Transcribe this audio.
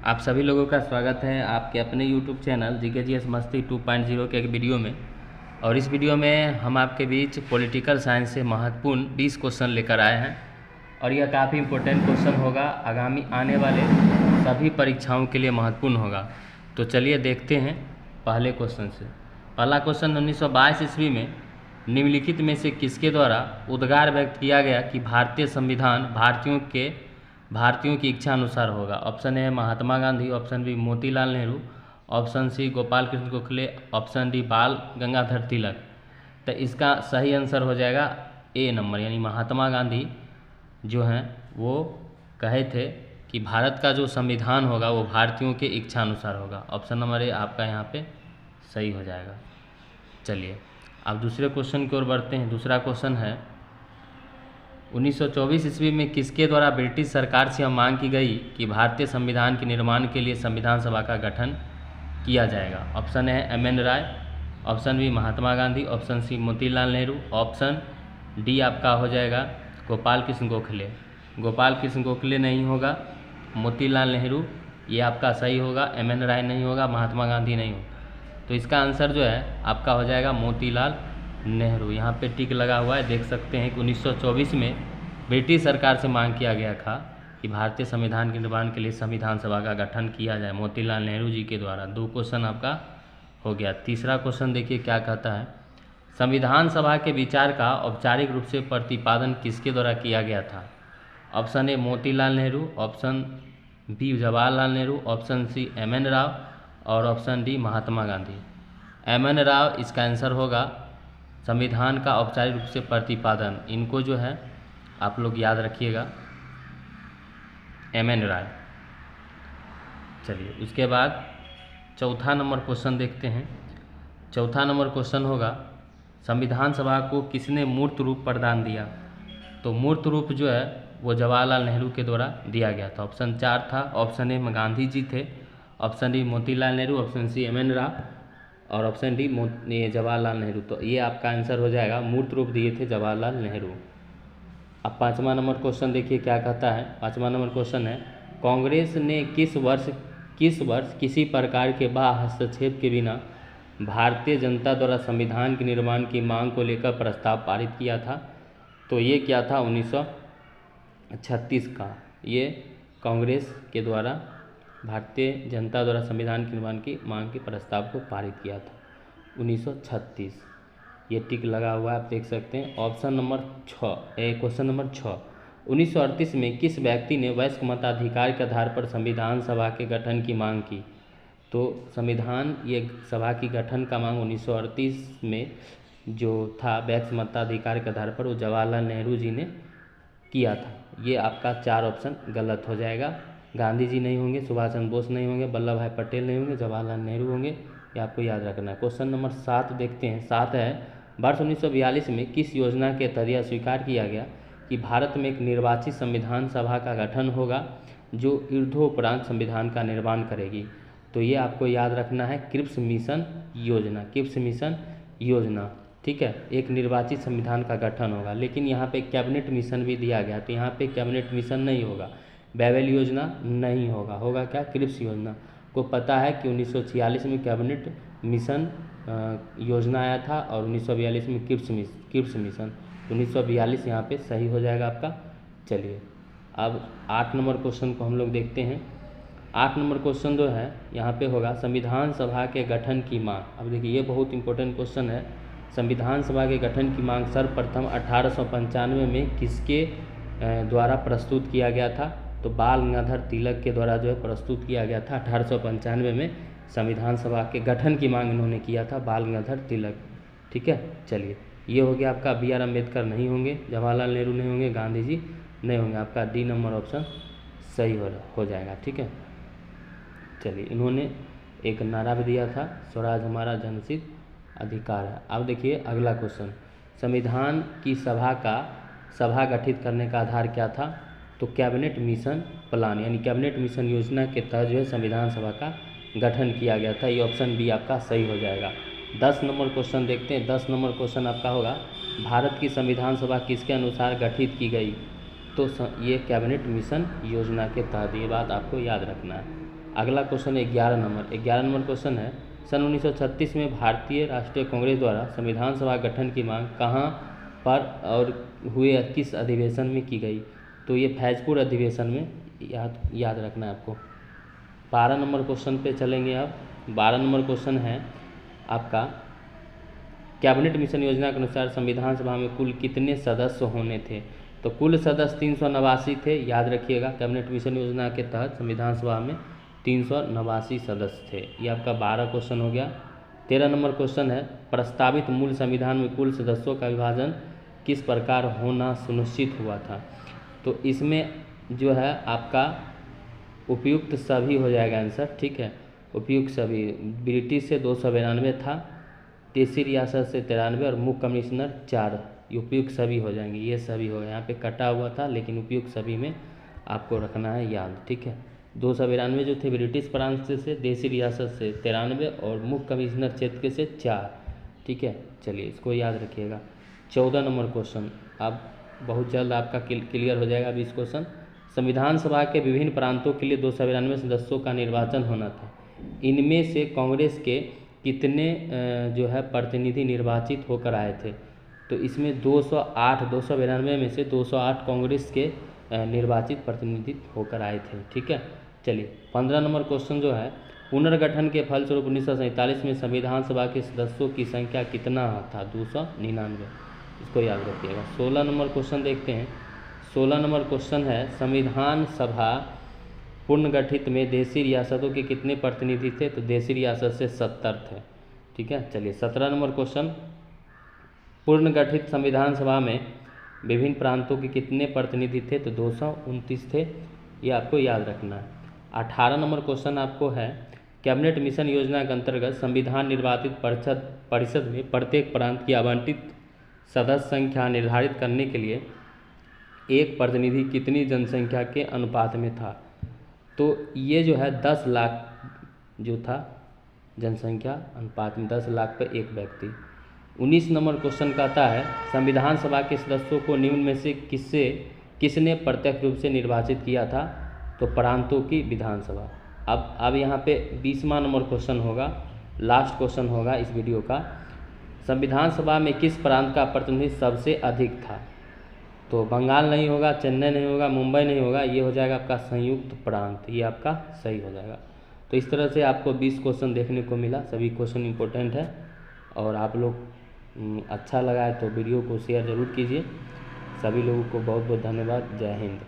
आप सभी लोगों का स्वागत है आपके अपने YouTube चैनल GKGS मस्ती 2.0 के एक वीडियो में। और इस वीडियो में हम आपके बीच पॉलिटिकल साइंस से महत्वपूर्ण 20 क्वेश्चन लेकर आए हैं और यह काफ़ी इम्पोर्टेंट क्वेश्चन होगा, आगामी आने वाले सभी परीक्षाओं के लिए महत्वपूर्ण होगा। तो चलिए देखते हैं पहले क्वेश्चन से। पहला क्वेश्चन 1922 ईस्वी में निम्नलिखित में से किसके द्वारा उद्गार व्यक्त किया गया कि भारतीय संविधान भारतीयों की इच्छा अनुसार होगा। Option A Mahatma Gandhi, option B Motilal Nehru, option C Gopal Krishna Gokhale, option D Bal Gangadhar तिलक। तो इसका सही आंसर हो जाएगा ए नंबर, यानी महात्मा गांधी जो हैं वो कहे थे कि भारत का जो संविधान होगा वो भारतीयों के इच्छा अनुसार होगा। ऑप्शन नंबर ए आपका यहाँ पे सही हो जाएगा। चलिए अब दूसरे क्वेश्चन की ओर बढ़ते हैं। दूसरा क्वेश्चन है 1924 ईस्वी में किसके द्वारा ब्रिटिश सरकार से यह मांग की गई कि भारतीय संविधान के निर्माण के लिए संविधान सभा का गठन किया जाएगा। ऑप्शन है M N. Roy, option B Mahatma Gandhi, option C Motilal Nehru, option D आपका हो जाएगा गोपाल कृष्ण गोखले। गोपाल कृष्ण गोखले नहीं होगा, मोतीलाल नेहरू ये आपका सही होगा, एम.एन. राय नहीं होगा, महात्मा गांधी नहीं होगा। तो इसका आंसर जो है आपका हो जाएगा मोतीलाल नेहरू। यहाँ पे टिक लगा हुआ है, देख सकते हैं कि 1924 में ब्रिटिश सरकार से मांग किया गया था कि भारतीय संविधान के निर्माण के लिए संविधान सभा का गठन किया जाए मोतीलाल नेहरू जी के द्वारा। 2 क्वेश्चन आपका हो गया। तीसरा क्वेश्चन देखिए क्या कहता है। संविधान सभा के विचार का औपचारिक रूप से प्रतिपादन किसके द्वारा किया गया था। Option A Motilal Nehru, option B Jawaharlal Nehru, option C M N. Rao और option D Mahatma Gandhi. M N. Rao इसका आंसर होगा। संविधान का औपचारिक रूप से प्रतिपादन, इनको जो है आप लोग याद रखिएगा, एम.एन. राय। चलिए उसके बाद चौथा नंबर क्वेश्चन देखते हैं। चौथा नंबर क्वेश्चन होगा संविधान सभा को किसने मूर्त रूप प्रदान दिया। तो मूर्त रूप जो है वो जवाहरलाल नेहरू के द्वारा दिया गया था। ऑप्शन 4 था। ऑप्शन ए में गांधी जी थे, option D Motilal Nehru, option C M N. Rao और ऑप्शन डी जवाहरलाल नेहरू। तो ये आपका आंसर हो जाएगा, मूर्त रूप दिए थे जवाहरलाल नेहरू। अब 5वां नंबर क्वेश्चन देखिए क्या कहता है। 5वां नंबर क्वेश्चन है कांग्रेस ने किस वर्ष किसी प्रकार के बाह्य हस्तक्षेप के बिना भारतीय जनता द्वारा संविधान के निर्माण की मांग को लेकर प्रस्ताव पारित किया था। तो ये क्या था 1936 का, ये कांग्रेस के द्वारा भारतीय जनता द्वारा संविधान के निर्माण की मांग के प्रस्ताव को पारित किया था 1936। ये टिक लगा हुआ है, आप देख सकते हैं। ऑप्शन नंबर 6 क्वेश्चन नंबर 6 1938 में किस व्यक्ति ने वयस्क मताधिकार के आधार पर संविधान सभा के गठन की मांग की। तो संविधान ये सभा की गठन का मांग 1938 में जो था वयस्क मताधिकार के आधार पर, वो जवाहरलाल नेहरू जी ने किया था। ये आपका 4 ऑप्शन गलत हो जाएगा। गांधी जी नहीं होंगे, सुभाष चंद्र बोस नहीं होंगे, वल्लभ भाई पटेल नहीं होंगे, जवाहरलाल नेहरू होंगे। ये आपको याद रखना है। क्वेश्चन नंबर 7 देखते हैं। 7 है वर्ष 1942 में किस योजना के तहत यह स्वीकार किया गया कि भारत में एक निर्वाचित संविधान सभा का गठन होगा जो ईर्धोपरांत संविधान का निर्माण करेगी। तो ये आपको याद रखना है, क्रिप्स मिशन योजना। क्रिप्स मिशन योजना, ठीक है, एक निर्वाचित संविधान का गठन होगा। लेकिन यहाँ पे कैबिनेट मिशन भी दिया गया, तो यहाँ पे कैबिनेट मिशन नहीं होगा, बैबल योजना नहीं होगा, होगा क्या क्रिप्स योजना। को पता है कि 1946 में कैबिनेट मिशन योजना आया था और 1942 में क्रिप्स मिशन। 1942 यहाँ पे सही हो जाएगा आपका। चलिए अब 8 नंबर क्वेश्चन को हम लोग देखते हैं। 8 नंबर क्वेश्चन जो है यहाँ पे होगा संविधान सभा के गठन की मांग। अब देखिए ये बहुत इंपॉर्टेंट क्वेश्चन है। संविधान सभा के गठन की मांग सर्वप्रथम 1895 में किसके द्वारा प्रस्तुत किया गया था। तो बाल गंगाधर तिलक के द्वारा जो है प्रस्तुत किया गया था। 1895 में संविधान सभा के गठन की मांग इन्होंने किया था, बाल गंगाधर तिलक, ठीक है। चलिए ये हो गया आपका। बी.आर. अम्बेडकर नहीं होंगे, जवाहरलाल नेहरू नहीं होंगे, गांधी जी नहीं होंगे। आपका डी नंबर ऑप्शन सही हो जाएगा, ठीक है। चलिए इन्होंने एक नारा भी दिया था, स्वराज हमारा जनसिद्ध अधिकार है। अब देखिए अगला क्वेश्चन, संविधान की सभा गठित करने का आधार क्या था। तो कैबिनेट मिशन प्लान, यानी कैबिनेट मिशन योजना के तहत जो है संविधान सभा का गठन किया गया था। ये ऑप्शन बी आपका सही हो जाएगा। 10 नंबर क्वेश्चन देखते हैं। 10 नंबर क्वेश्चन आपका होगा भारत की संविधान सभा किसके अनुसार गठित की गई। तो ये कैबिनेट मिशन योजना के तहत, ये बात आपको याद रखना है। अगला क्वेश्चन 11 नंबर क्वेश्चन है, सन 1936 में भारतीय राष्ट्रीय कांग्रेस द्वारा संविधान सभा गठन की मांग कहाँ पर और हुए किस अधिवेशन में की गई? तो ये फैजपुर अधिवेशन में याद रखना है आपको। 12 नंबर क्वेश्चन पे चलेंगे अब। 12 नंबर क्वेश्चन है आपका, कैबिनेट मिशन योजना के अनुसार संविधान सभा में कुल कितने सदस्य होने थे? तो कुल सदस्य 389 थे, याद रखिएगा। कैबिनेट मिशन योजना के तहत संविधान सभा में 389 सदस्य थे। ये आपका 12 क्वेश्चन हो गया। 13 नंबर क्वेश्चन है, प्रस्तावित मूल संविधान में कुल सदस्यों का विभाजन किस प्रकार होना सुनिश्चित हुआ था? तो इसमें जो है आपका उपयुक्त सभी हो जाएगा आंसर, ठीक है। उपयुक्त सभी ब्रिटिश से 292 था, देसी रियासत से 93 और मुख्य कमिश्नर 4, उपयुक्त सभी हो जाएंगे। ये सभी हो गए, यहाँ पे कटा हुआ था लेकिन उपयुक्त सभी में आपको रखना है याद, ठीक है। 292 जो थे ब्रिटिश प्रांत से, देसी रियासत से 93 और मुख्य कमिश्नर क्षेत्र से 4, ठीक है। चलिए इसको याद रखिएगा। 14 नंबर क्वेश्चन, अब बहुत जल्द आपका क्लियर हो जाएगा अभी इस क्वेश्चन। संविधान सभा के विभिन्न प्रांतों के लिए 292 सदस्यों का निर्वाचन होना था। इनमें से कांग्रेस के कितने जो है प्रतिनिधि निर्वाचित होकर आए थे? तो इसमें 292 में से 208 कांग्रेस के निर्वाचित प्रतिनिधि होकर आए थे, ठीक है। चलिए 15 नंबर क्वेश्चन जो है, पुनर्गठन के फलस्वरूप 1947 में संविधान सभा के सदस्यों की संख्या कितना था? 299, इसको याद रखिएगा। 16 नंबर क्वेश्चन देखते हैं। 16 नंबर क्वेश्चन है, संविधान सभा पुनर्गठित में देसी रियासतों के कितने प्रतिनिधि थे? तो देसी रियासत से 70 थे, ठीक है। चलिए 17 नंबर क्वेश्चन, पुनर्गठित संविधान सभा में विभिन्न प्रांतों के कितने प्रतिनिधि थे? तो 229 थे, ये आपको याद रखना है। 18 नंबर क्वेश्चन आपको है, कैबिनेट मिशन योजना के अंतर्गत संविधान निर्वाचित परिषद में प्रत्येक प्रांत की आवंटित सदस्य संख्या निर्धारित करने के लिए एक प्रतिनिधि कितनी जनसंख्या के अनुपात में था? तो ये जो है 10 लाख जो था जनसंख्या अनुपात में, 10 लाख पर एक व्यक्ति। 19 नंबर क्वेश्चन कहता है, संविधान सभा के सदस्यों को निम्न में से किसने प्रत्यक्ष रूप से निर्वाचित किया था? तो प्रांतों की विधानसभा। अब यहाँ पे 20वां नंबर क्वेश्चन होगा, लास्ट क्वेश्चन होगा इस वीडियो का। संविधान सभा में किस प्रांत का प्रतिनिधित्व सबसे अधिक था? तो बंगाल नहीं होगा, चेन्नई नहीं होगा, मुंबई नहीं होगा, ये हो जाएगा आपका संयुक्त प्रांत, ये आपका सही हो जाएगा। तो इस तरह से आपको 20 क्वेश्चन देखने को मिला, सभी क्वेश्चन इंपॉर्टेंट है। और आप लोग अच्छा लगा है तो वीडियो को शेयर ज़रूर कीजिए। सभी लोगों को बहुत बहुत धन्यवाद। जय हिंद।